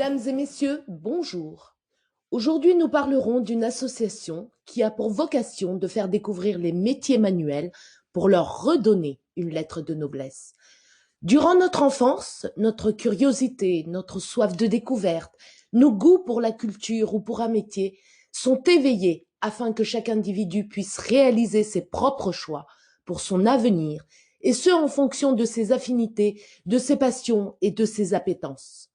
Mesdames et messieurs, bonjour. Aujourd'hui, nous parlerons d'une association qui a pour vocation de faire découvrir les métiers manuels pour leur redonner une lettre de noblesse. Durant notre enfance, notre curiosité, notre soif de découverte, nos goûts pour la culture ou pour un métier sont éveillés afin que chaque individu puisse réaliser ses propres choix pour son avenir, et ce en fonction de ses affinités, de ses passions et de ses appétences.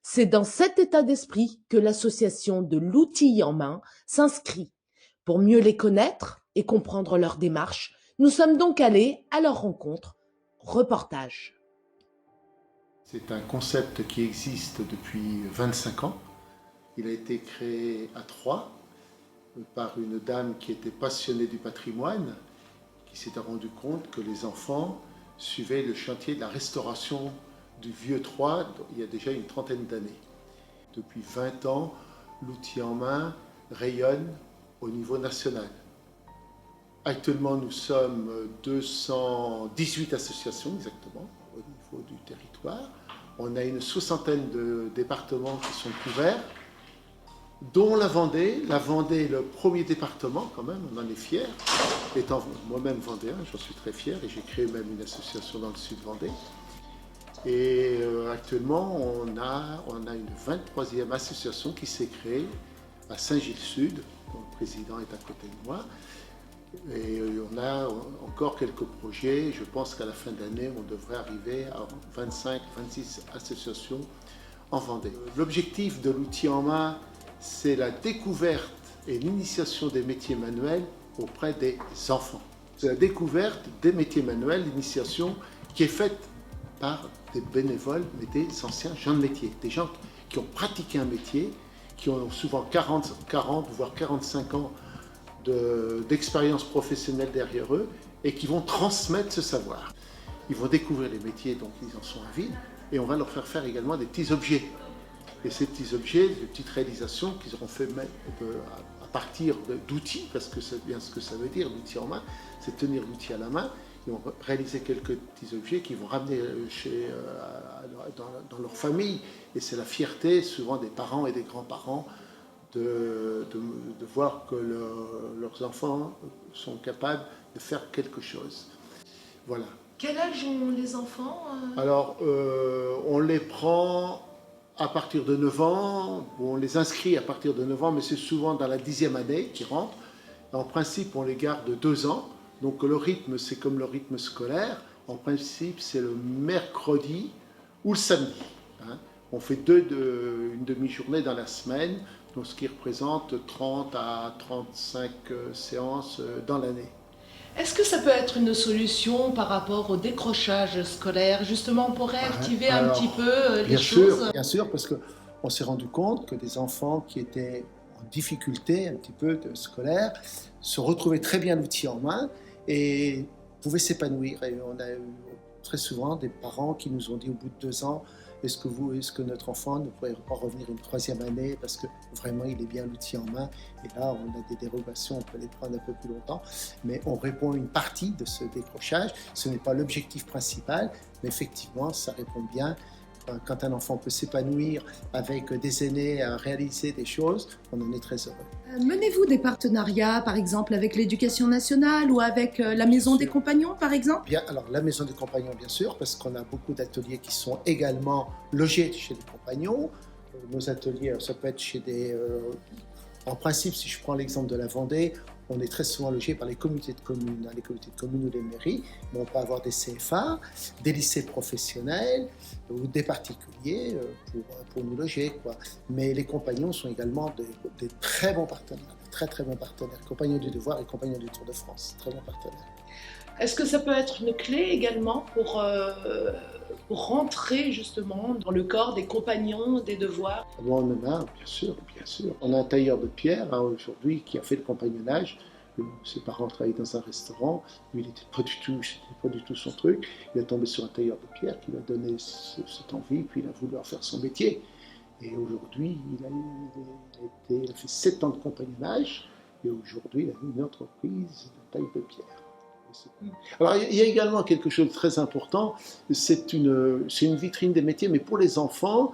C'est dans cet état d'esprit que l'association de l'outil en main s'inscrit. Pour mieux les connaître et comprendre leur démarche, nous sommes donc allés à leur rencontre. Reportage. C'est un concept qui existe depuis 25 ans. Il a été créé à Troyes par une dame qui était passionnée du patrimoine, qui s'était rendue compte que les enfants suivaient le chantier de la restauration du vieux Troyes il y a déjà une trentaine d'années. Depuis 20 ans, l'outil en main rayonne au niveau national. Actuellement, nous sommes 218 associations exactement au niveau du territoire. On a une soixantaine de départements qui sont couverts, dont la Vendée. La Vendée est le premier département quand même, on en est fiers. Étant moi-même vendéen, j'en suis très fier et j'ai créé même une association dans le sud Vendée. Et actuellement, on a une 23e association qui s'est créée à Saint-Gilles-Sud, dont le président est à côté de moi. Et on a encore quelques projets. Je pense qu'à la fin d'année, on devrait arriver à 25-26 associations en Vendée. L'objectif de l'outil en main, c'est la découverte et l'initiation des métiers manuels auprès des enfants. C'est la découverte des métiers manuels, l'initiation qui est faite par des bénévoles, mais des anciens gens de métier, des gens qui ont pratiqué un métier, qui ont souvent 40 voire 45 ans d'expérience professionnelle derrière eux et qui vont transmettre ce savoir. Ils vont découvrir les métiers dont ils en sont avides et on va leur faire faire également des petits objets. Et ces petits objets, des petites réalisations qu'ils auront fait à partir d'outils, parce que c'est bien ce que ça veut dire, l'outil en main, c'est tenir l'outil à la main. Ils vont réaliser quelques petits objets qu'ils vont ramener dans leur famille. Et c'est la fierté souvent des parents et des grands-parents de voir que leurs enfants sont capables de faire quelque chose. Voilà. Quel âge ont les enfants Alors, on les prend à partir de 9 ans, on les inscrit à partir de 9 ans, mais c'est souvent dans la 10e année qu'ils rentrent. En principe, on les garde 2 ans, donc le rythme, c'est comme le rythme scolaire. En principe, c'est le mercredi ou le samedi. On fait une demi-journée dans la semaine, donc ce qui représente 30 à 35 séances dans l'année. Est-ce que ça peut être une solution par rapport au décrochage scolaire, justement pour réactiver un petit peu les choses? Bien sûr, parce qu'on s'est rendu compte que des enfants qui étaient en difficulté un petit peu scolaire se retrouvaient très bien l'outil en main et pouvaient s'épanouir. Et on a eu très souvent des parents qui nous ont dit au bout de 2 ans, est-ce que notre enfant ne pourrait pas revenir une 3e année parce que vraiment il est bien l'outil en main. Et là, on a des dérogations, on peut les prendre un peu plus longtemps, mais on répond à une partie de ce décrochage. Ce n'est pas l'objectif principal, mais effectivement, ça répond bien. Quand un enfant peut s'épanouir avec des aînés à réaliser des choses, on en est très heureux. Menez-vous des partenariats, par exemple, avec l'Éducation nationale ou avec la Maison des Compagnons, par exemple? Bien, alors la Maison des Compagnons, bien sûr, parce qu'on a beaucoup d'ateliers qui sont également logés chez les compagnons. Nos ateliers, ça peut être chez des... en principe, si je prends l'exemple de la Vendée, on est très souvent logé par les communautés de communes, les communautés de communes ou les mairies, mais on peut avoir des CFA, des lycées professionnels ou des particuliers pour nous loger, quoi. Mais les compagnons sont également des très bons partenaires, très bons partenaires, compagnons du devoir et compagnons du Tour de France, très bons partenaires. Est-ce que ça peut être une clé également pour rentrer justement dans le corps des compagnons des devoirs? Bon, on en a, bien sûr, bien sûr. On a un tailleur de pierre aujourd'hui qui a fait le compagnonnage. Ses parents travaillaient dans un restaurant, lui il n'était pas du tout son truc. Il est tombé sur un tailleur de pierre qui lui a donné cette envie, puis il a voulu en faire son métier. Et aujourd'hui, il a fait 7 ans de compagnonnage, et aujourd'hui il a une entreprise de taille de pierre. Alors, il y a également quelque chose de très important, c'est une vitrine des métiers, mais pour les enfants,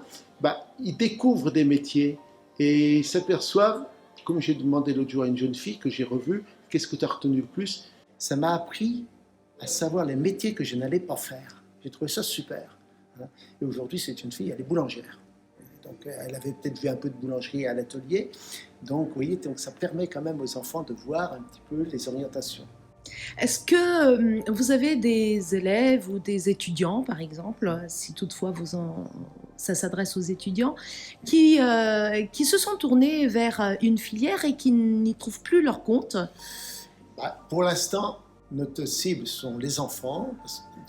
ils découvrent des métiers et ils s'aperçoivent, comme j'ai demandé l'autre jour à une jeune fille que j'ai revue, qu'est-ce que tu as retenu le plus? Ça m'a appris à savoir les métiers que je n'allais pas faire. J'ai trouvé ça super. Et aujourd'hui, cette jeune fille, elle est boulangère. Donc, elle avait peut-être vu un peu de boulangerie à l'atelier. Donc, vous voyez, donc ça permet quand même aux enfants de voir un petit peu les orientations. Est-ce que vous avez des élèves ou des étudiants, par exemple, si toutefois ça s'adresse aux étudiants, qui se sont tournés vers une filière et qui n'y trouvent plus leur compte? Pour l'instant, notre cible sont les enfants,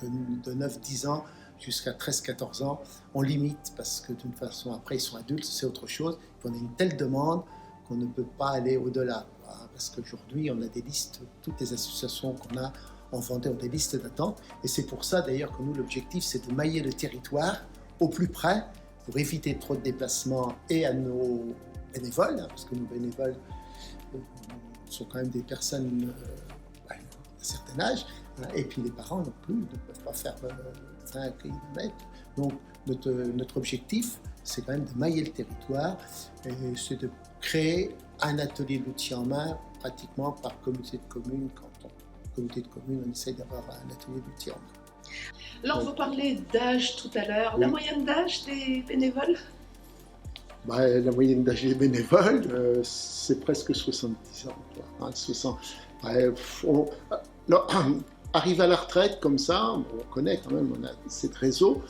de 9-10 ans jusqu'à 13-14 ans. On limite parce que d'une façon, après, ils sont adultes, c'est autre chose. On a une telle demande qu'on ne peut pas aller au-delà. Parce qu'aujourd'hui, on a des listes, toutes les associations qu'on a en Vendée ont des listes d'attente. Et c'est pour ça d'ailleurs que nous, l'objectif, c'est de mailler le territoire au plus près pour éviter trop de déplacements et à nos bénévoles, parce que nos bénévoles sont quand même des personnes d'un certain âge, et puis les parents non plus ne peuvent pas faire 20 km. Donc notre objectif, c'est quand même de mailler le territoire, et c'est de créer un atelier d'outils en main pratiquement par communauté de communes. Communauté de communes, on essaye d'avoir un atelier d'outils en main. Alors, vous parlez d'âge tout à l'heure. La moyenne d'âge des bénévoles? La moyenne d'âge des bénévoles, c'est presque 70 ans. 60. Arrive à la retraite comme ça, on connaît quand même, on a cette réseau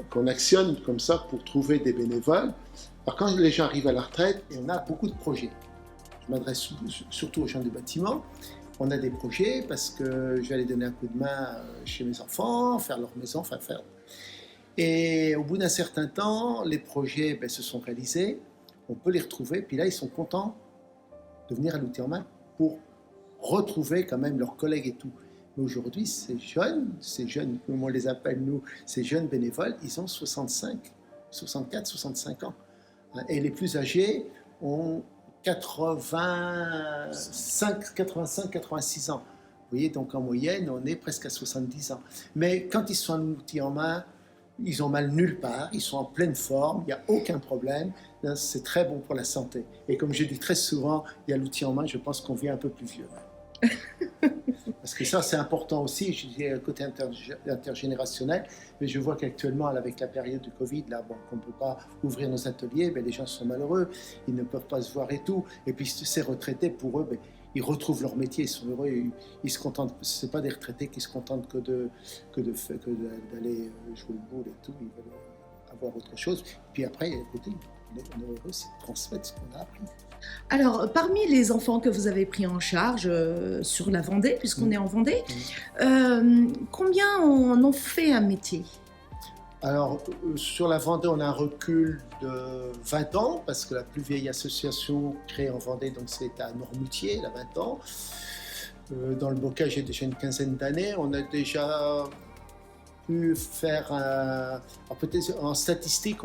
qu'on actionne comme ça pour trouver des bénévoles. Alors quand les gens arrivent à la retraite, on a beaucoup de projets. Je m'adresse surtout aux gens du bâtiment. On a des projets parce que je vais aller donner un coup de main chez mes enfants, faire leur maison, faire. Et au bout d'un certain temps, les projets se sont réalisés, on peut les retrouver, puis là ils sont contents de venir à l'outil en main pour retrouver quand même leurs collègues et tout. Mais aujourd'hui, ces jeunes, comme on les appelle nous, ces jeunes bénévoles, ils ont 64, 65 ans. Et les plus âgés ont 85, 86 ans. Vous voyez, donc en moyenne, on est presque à 70 ans. Mais quand ils sont à l'outil en main, ils ont mal nulle part, ils sont en pleine forme, il n'y a aucun problème, c'est très bon pour la santé. Et comme je dis très souvent, il y a l'outil en main, je pense qu'on vient un peu plus vieux. Parce que ça, c'est important aussi, je dis le côté intergénérationnel, mais je vois qu'actuellement, avec la période du Covid, là, qu'on ne peut pas ouvrir nos ateliers, les gens sont malheureux, ils ne peuvent pas se voir et tout. Et puis ces retraités, pour eux, ils retrouvent leur métier, ils sont heureux, ils se contentent, ce n'est pas des retraités qui se contentent que d'aller jouer le boule et tout, ils veulent avoir autre chose. Puis après, écoutez, on est heureux, c'est de transmettre ce qu'on a appris. Alors, parmi les enfants que vous avez pris en charge sur la Vendée, puisqu'on est en Vendée, combien en ont fait un métier? Alors, sur la Vendée, on a un recul de 20 ans, parce que la plus vieille association créée en Vendée, donc c'est à Noirmoutier, elle a 20 ans. Dans le bocage, j'ai déjà une quinzaine d'années. On a déjà pu faire peut-être en statistique,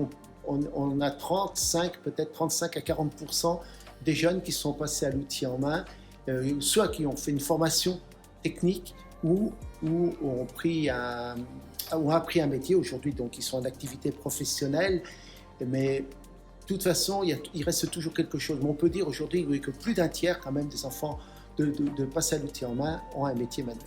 on a 35, peut-être 35 à 40% des jeunes qui sont passés à l'outil en main, soit qui ont fait une formation technique ou ont appris un métier aujourd'hui, donc ils sont en activité professionnelle, mais de toute façon, il reste toujours quelque chose. Mais on peut dire aujourd'hui que plus d'un tiers quand même des enfants de passer à l'outil en main ont un métier manuel.